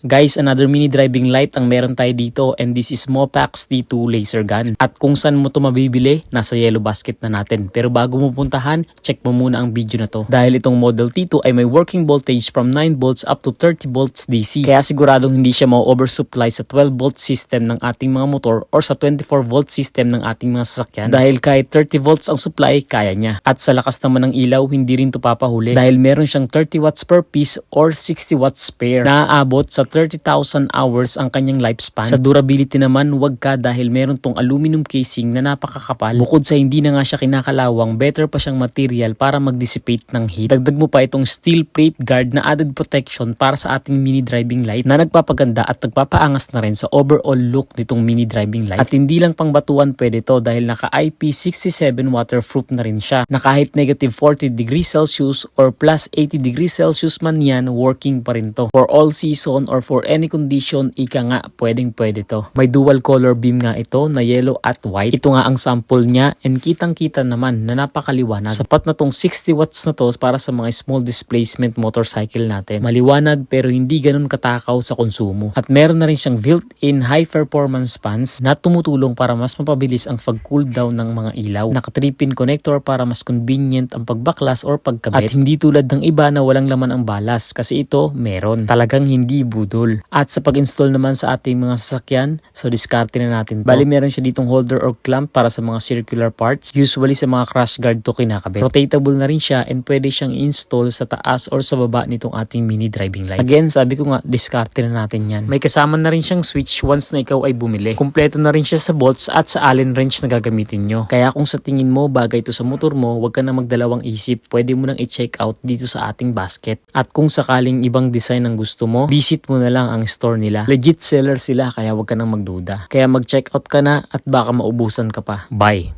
Guys, another mini driving light ang meron tayo dito and this is Mopax T2 laser gun. At kung saan mo to mabibili, nasa yellow basket na natin. Pero bago mo puntahan, check mo muna ang video na to. Dahil itong model T2 ay may working voltage from 9 volts up to 30 volts DC. Kaya siguradong hindi siya ma-oversupply sa 12 volt system ng ating mga motor or sa 24 volt system ng ating mga sasakyan. Dahil kahit 30 volts ang supply, kaya niya. At sa lakas naman ng ilaw, hindi rin to papahuli. Dahil meron siyang 30 watts per piece or 60 watts spare. Naaabot sa 30,000 hours ang kanyang lifespan. Sa durability naman, wag ka dahil meron tong aluminum casing na napakakapal. Bukod sa hindi na nga siya kinakalawang, better pa siyang material para mag-dissipate ng heat. Dagdag mo pa itong steel plate guard na added protection para sa ating mini driving light na nagpapaganda at nagpapaangas na rin sa overall look nitong mini driving light. At hindi lang pang batuan pwede to dahil naka IP67 waterproof na rin siya na kahit negative 40 degrees Celsius or plus 80 degrees Celsius man yan, working pa rin to. For all season or for any condition, ika nga, pwede to. May dual color beam nga ito na yellow at white. Ito nga ang sample niya and kitang-kita naman na napakaliwanag. Sapat na tong 60 watts na to para sa mga small displacement motorcycle natin. Maliwanag pero hindi ganun katakaw sa konsumo. At meron na rin siyang built-in high performance fans na tumutulong para mas mapabilis ang pag-cool down ng mga ilaw. Naka 3-pin connector para mas convenient ang pagbaklas or pagkabit. At hindi tulad ng iba na walang laman ang balas kasi ito meron. Talagang hindi budol. At sa pag-install naman sa ating mga sasakyan, so diskarte na natin to. Bali meron siya ditong holder or clamp para sa mga circular parts. Usually sa mga crash guard to kinakabit. Rotatable na rin siya and pwede siyang install sa taas or sa baba nitong ating mini driving light. Again, sabi ko nga, diskarte na natin yan. May kasama na rin siyang switch once na ikaw ay bumili. Kumpleto na rin siya sa bolts at sa Allen wrench na gagamitin nyo. Kaya kung sa tingin mo bagay ito sa motor mo, huwag ka na magdalawang isip. Pwede mo nang i-check out dito sa ating basket. At kung sakaling ibang design ang gusto mo, visit mo na lang ang store nila. Legit seller sila kaya huwag ka nang magduda. Kaya mag-check out ka na at baka maubusan ka pa. Bye!